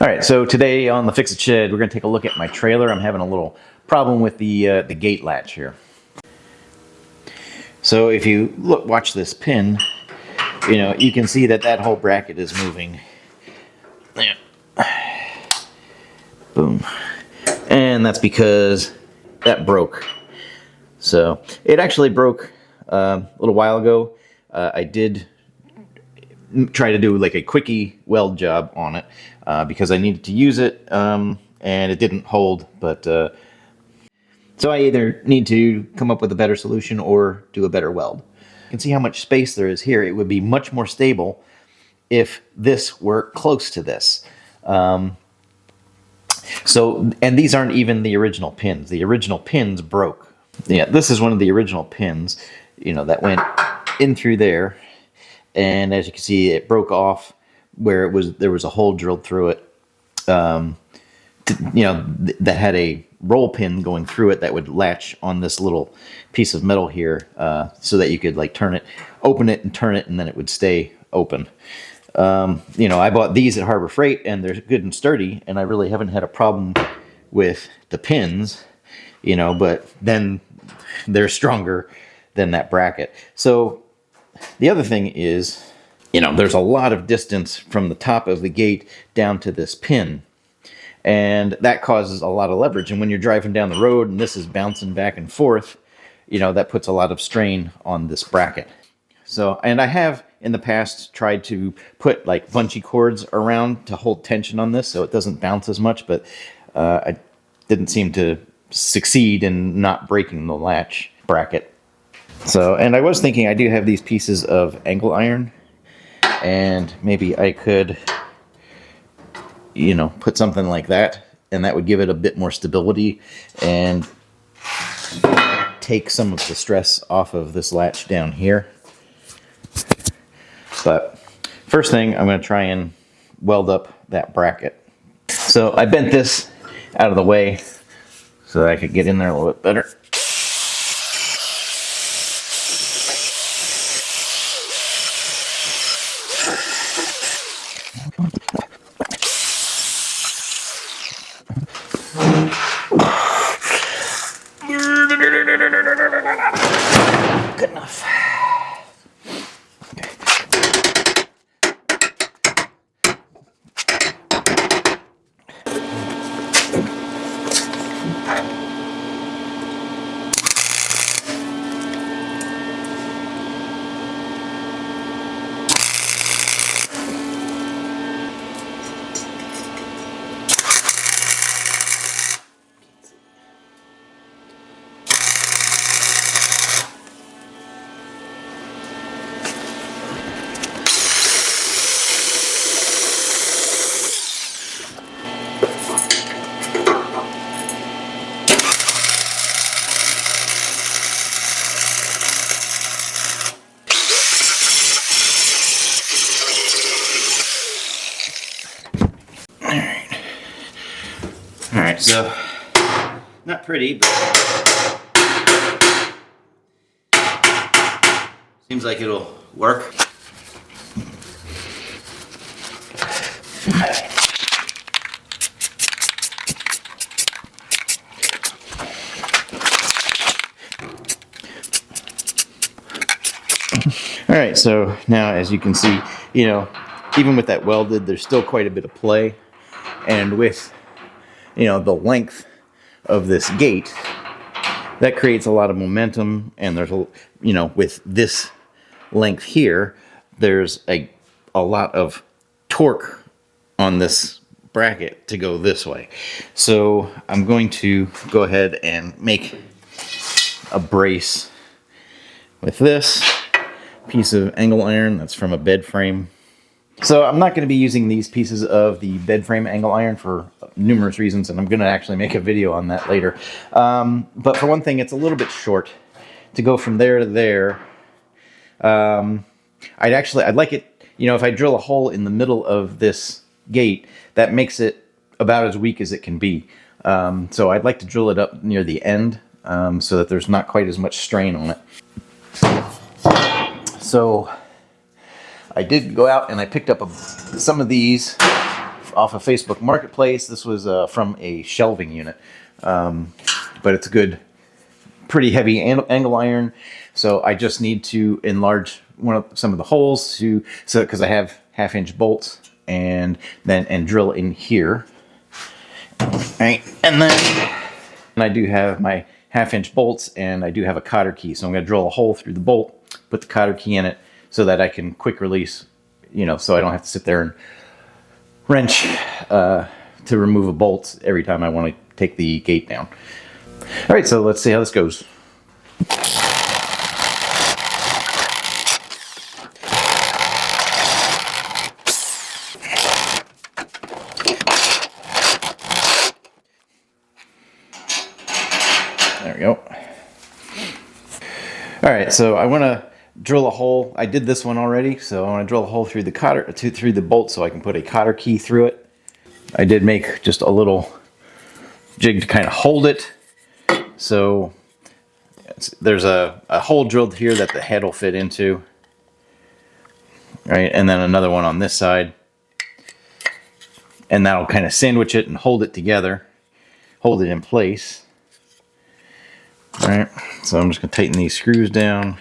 Alright, so today on the Fixit Shed, we're going to take a look at my trailer. I'm having a little problem with the gate latch here. So if you watch this pin, you can see that that whole bracket is moving. Yeah. Boom. And that's because that broke. So it actually broke a little while ago. I did try to do like a quickie weld job on it because I needed to use it and it didn't hold. But so I either need to come up with a better solution or do a better weld. You can see how much space there is here. It would be much more stable if this were close to this. And these aren't even the original pins. The original pins broke. Yeah, this is one of the original pins, that went in through there. And as you can see, it broke off where there was a hole drilled through it. That had a roll pin going through it that would latch on this little piece of metal here, so that you could open it and turn it, and then it would stay open. I bought these at Harbor Freight, and they're good and sturdy, and I really haven't had a problem with the pins, but then they're stronger than that bracket. So the other thing is, there's a lot of distance from the top of the gate down to this pin, and that causes a lot of leverage. And when you're driving down the road and this is bouncing back and forth, that puts a lot of strain on this bracket. So, and I have in the past tried to put like bungee cords around to hold tension on this so it doesn't bounce as much, but I didn't seem to succeed in not breaking the latch bracket. So, and I was thinking I do have these pieces of angle iron, and maybe I could, put something like that, and that would give it a bit more stability and take some of the stress off of this latch down here. But first thing, I'm going to try and weld up that bracket. So I bent this out of the way so that I could get in there a little bit better. Good enough. Okay. Alright, so not pretty, but seems like it'll work. Alright, so now as you can see, even with that welded, there's still quite a bit of play. And with, the length of this gate, that creates a lot of momentum. And there's, with this length here, there's a lot of torque on this bracket to go this way. So I'm going to go ahead and make a brace with this piece of angle iron that's from a bed frame. So I'm not going to be using these pieces of the bed frame angle iron for numerous reasons, and I'm going to actually make a video on that later. But for one thing, it's a little bit short to go from there to there. I'd like it, if I drill a hole in the middle of this gate, that makes it about as weak as it can be. So I'd like to drill it up near the end so that there's not quite as much strain on it. So I did go out and I picked up some of these off of Facebook Marketplace. This was from a shelving unit, but it's a good, pretty heavy angle iron. So I just need to enlarge some of the holes because I have 1/2-inch bolts, and drill in here. Right, and then I do have my 1/2-inch bolts, and I do have a cotter key. So I'm going to drill a hole through the bolt, put the cotter key in it, so that I can quick release, so I don't have to sit there and wrench to remove a bolt every time I want to take the gate down. All right, so let's see how this goes. There we go. All right, so I want to drill a hole. I did this one already, so I want to drill a hole through the through the bolt, so I can put a cotter key through it. I did make just a little jig to kind of hold it. So there's a hole drilled here that the head will fit into. Right, and then another one on this side. And that'll kind of sandwich it and hold it together, hold it in place. All right, so I'm just going to tighten these screws down.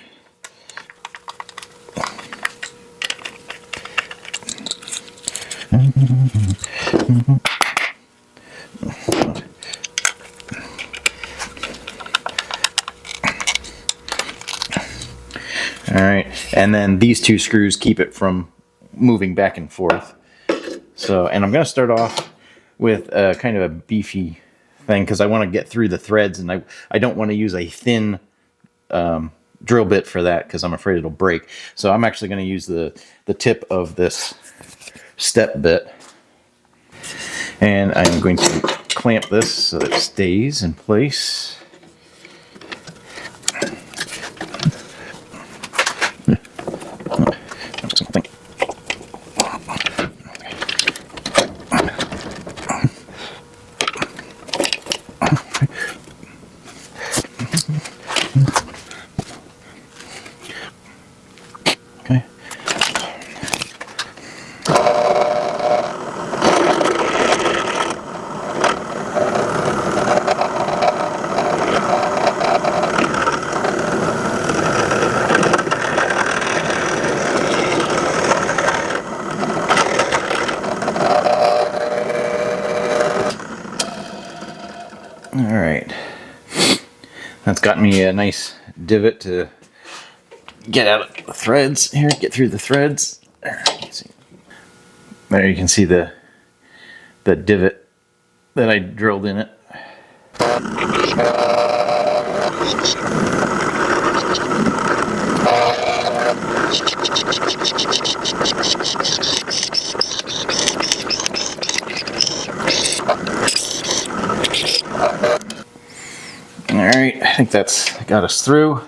All right, and then these 2 screws keep it from moving back and forth. So, and I'm going to start off with a kind of a beefy thing because I want to get through the threads, and I don't want to use a thin drill bit for that because I'm afraid it'll break. So I'm actually going to use the tip of this step bit, and I'm going to clamp this so that it stays in place. Okay. All right, that's got me a nice divot to get out of the threads here, get through the threads. There you can see the divot that I drilled in it. All right, I think that's got us through.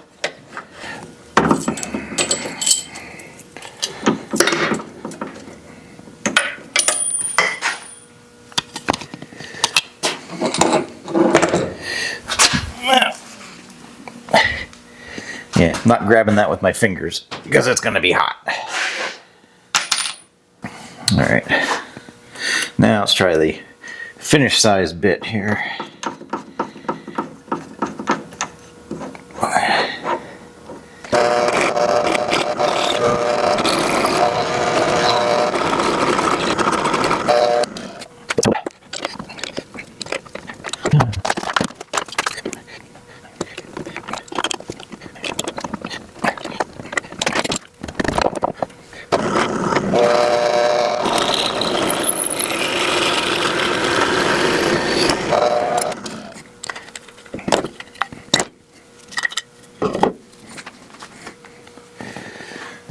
Yeah, I'm not grabbing that with my fingers because it's going to be hot. All right, now let's try the finish size bit here.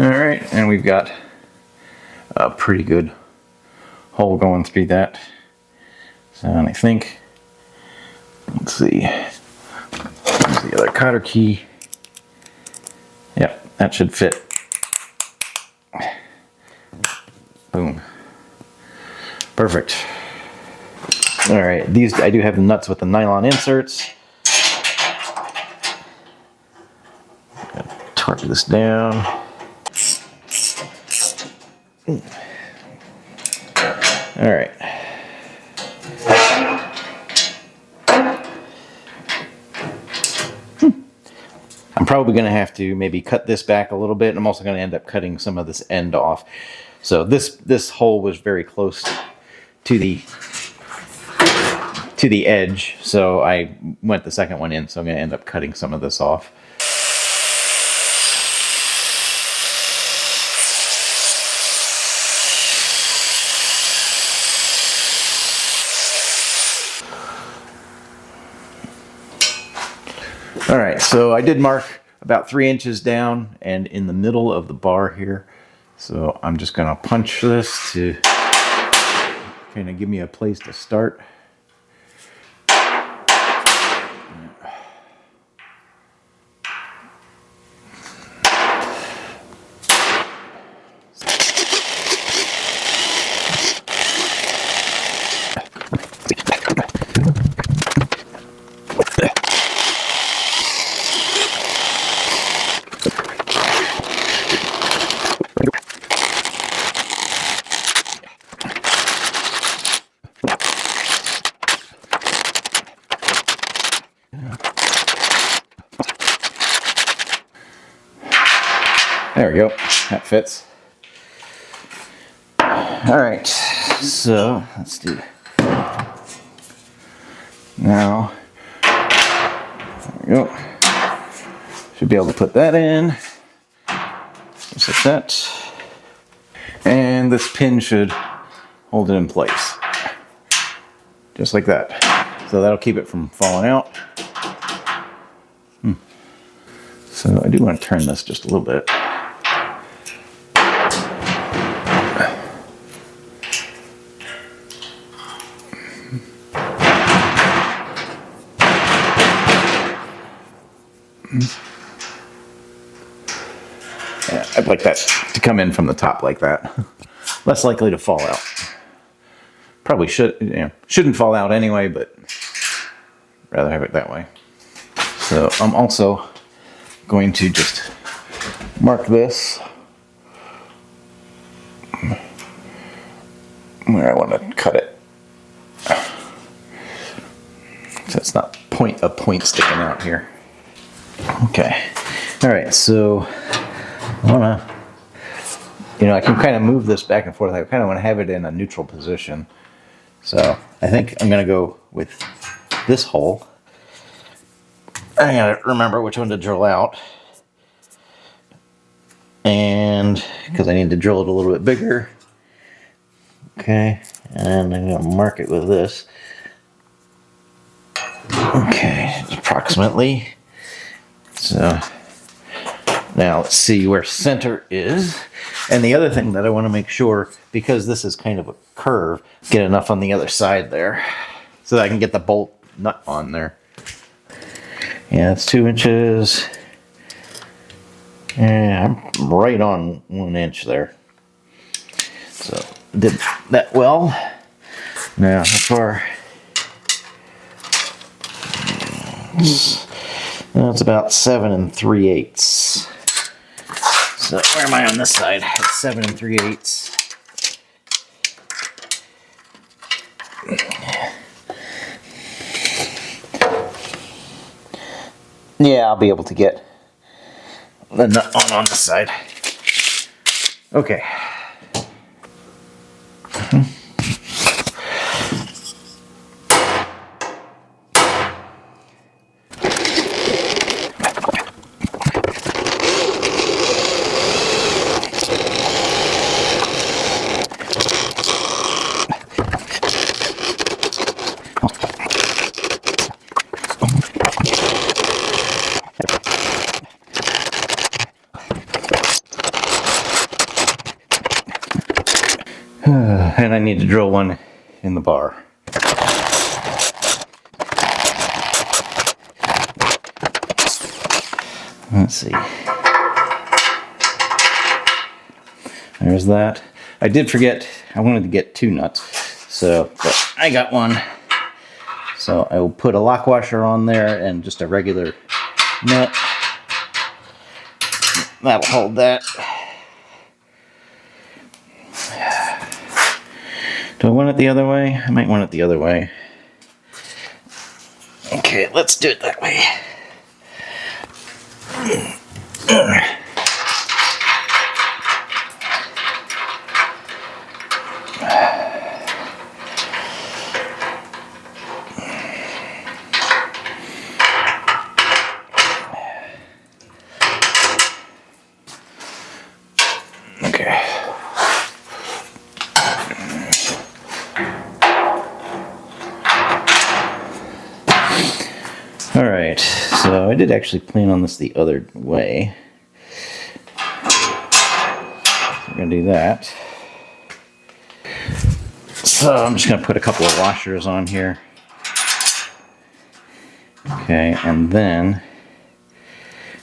Alright, and we've got a pretty good hole going through that. So I think, let's see, there's the other cotter key. Yep, that should fit. Boom. Perfect. Alright, these, I do have the nuts with the nylon inserts. Torque this down. All right. probably going to have to maybe cut this back a little bit. I'm also going to end up cutting some of this end off. So this hole was very close to the edge, so I went the second one in, so I'm going to end up cutting some of this off. All right, so I did mark about 3 inches down and in the middle of the bar here. So I'm just gonna punch this to kind of give me a place to start. There we go, that fits. All right, so let's do, now, there we go. Should be able to put that in, just like that. And this pin should hold it in place, just like that. So that'll keep it from falling out. So I do want to turn this just a little bit. Yeah, I'd like that to come in from the top like that. Less likely to fall out. Probably shouldn't fall out anyway, but rather have it that way. So I'm also going to just mark this where I want to cut it, so it's not a point sticking out here. Okay, all right, so I want to, I can kind of move this back and forth. I kind of want to have it in a neutral position. So I think I'm going to go with this hole. I gotta remember which one to drill out. And because I need to drill it a little bit bigger. Okay, and I'm going to mark it with this. Okay, approximately. So now let's see where center is. And the other thing that I want to make sure, because this is kind of a curve, get enough on the other side there so that I can get the bolt nut on there. Yeah, it's 2 inches. Yeah, I'm right on 1 inch there. So did that well. Now how far? That's about 7 3/8. So where am I on this side? It's 7 3/8. Yeah, I'll be able to get the nut on this side. Okay. And I need to drill one in the bar. Let's see. There's that. I did forget, I wanted to get 2 nuts, but I got one. So I will put a lock washer on there and just a regular nut. That'll hold that. Do I want it the other way? I might want it the other way. Okay, let's do it that way. Okay. All right, so I did actually plan on this the other way. We're gonna do that. So I'm just gonna put a couple of washers on here. Okay, and then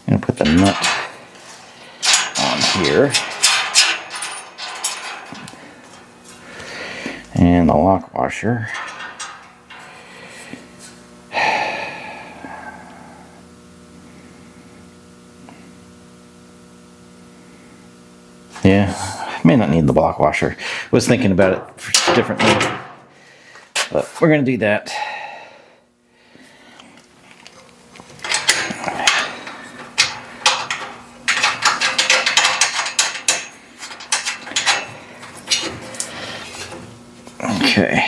I'm gonna put the nut on here. And the lock washer. Yeah, may not need the block washer. Was thinking about it differently, but we're gonna do that. Okay.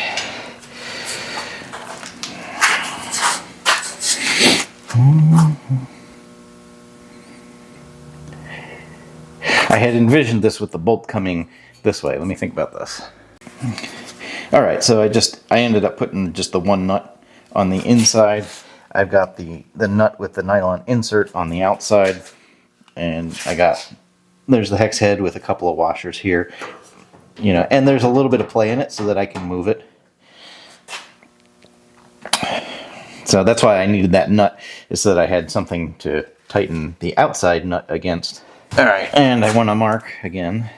I had envisioned this with the bolt coming this way. Let me think about this. All right, so I ended up putting just the one nut on the inside. I've got the nut with the nylon insert on the outside, and there's the hex head with a couple of washers here, you know, and there's a little bit of play in it so that I can move it. So that's why I needed that nut, is so that I had something to tighten the outside nut against. All right, and I want to mark again.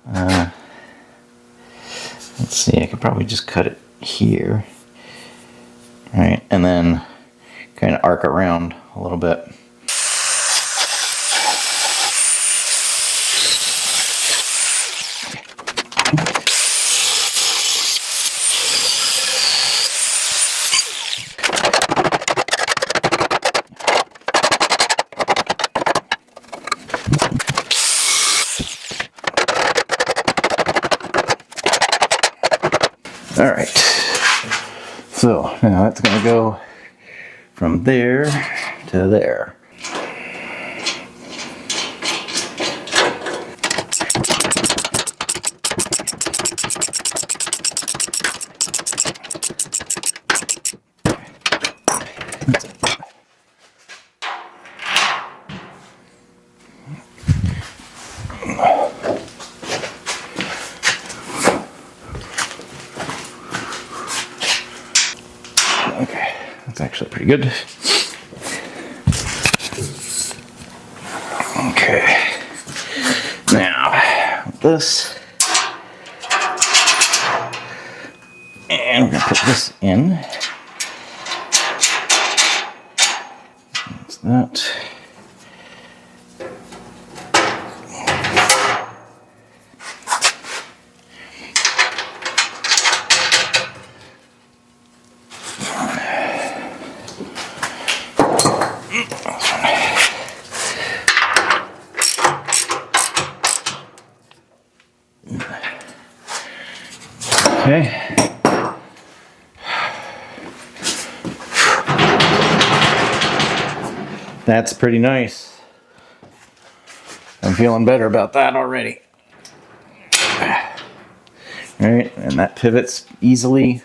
Let's see, I could probably just cut it here. All right, and then kind of arc around a little bit. All right, so now that's going to go from there to there. Okay, that's actually pretty good. Okay, now this, and we're gonna put this in. That's that. Okay. That's pretty nice. I'm feeling better about that already. All right, and that pivots easily.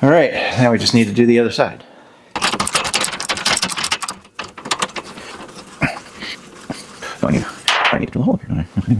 All right, now we just need to do the other side. Oh, I need to do the hole here, don't I? Okay.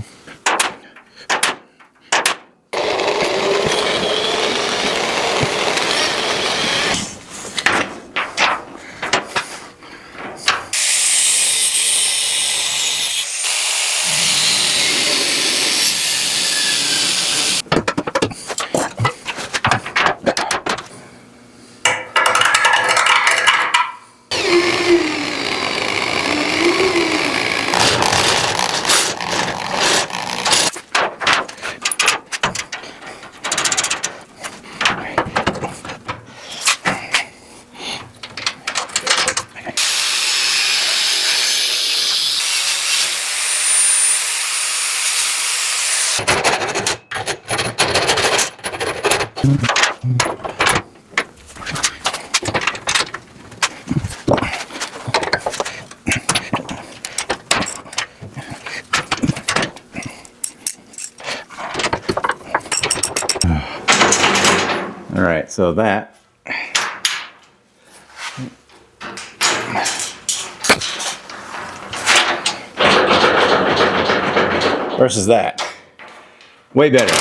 All right, so that versus that, way better.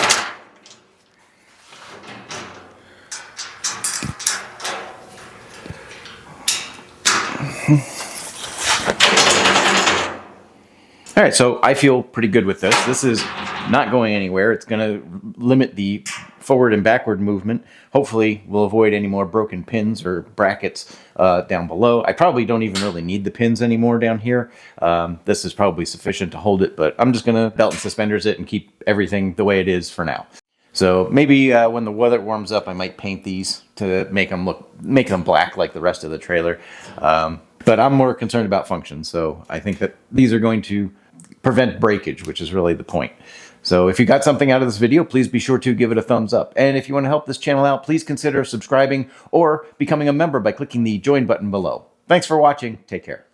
All right, so I feel pretty good with this. This is not going anywhere. It's going to limit the forward and backward movement. Hopefully, we'll avoid any more broken pins or brackets down below. I probably don't even really need the pins anymore down here. This is probably sufficient to hold it, but I'm just going to belt and suspenders it and keep everything the way it is for now. So maybe when the weather warms up, I might paint these to make them black like the rest of the trailer. But I'm more concerned about function, so I think that these are going to prevent breakage, which is really the point. So if you got something out of this video, please be sure to give it a thumbs up. And if you want to help this channel out, please consider subscribing or becoming a member by clicking the join button below. Thanks for watching. Take care.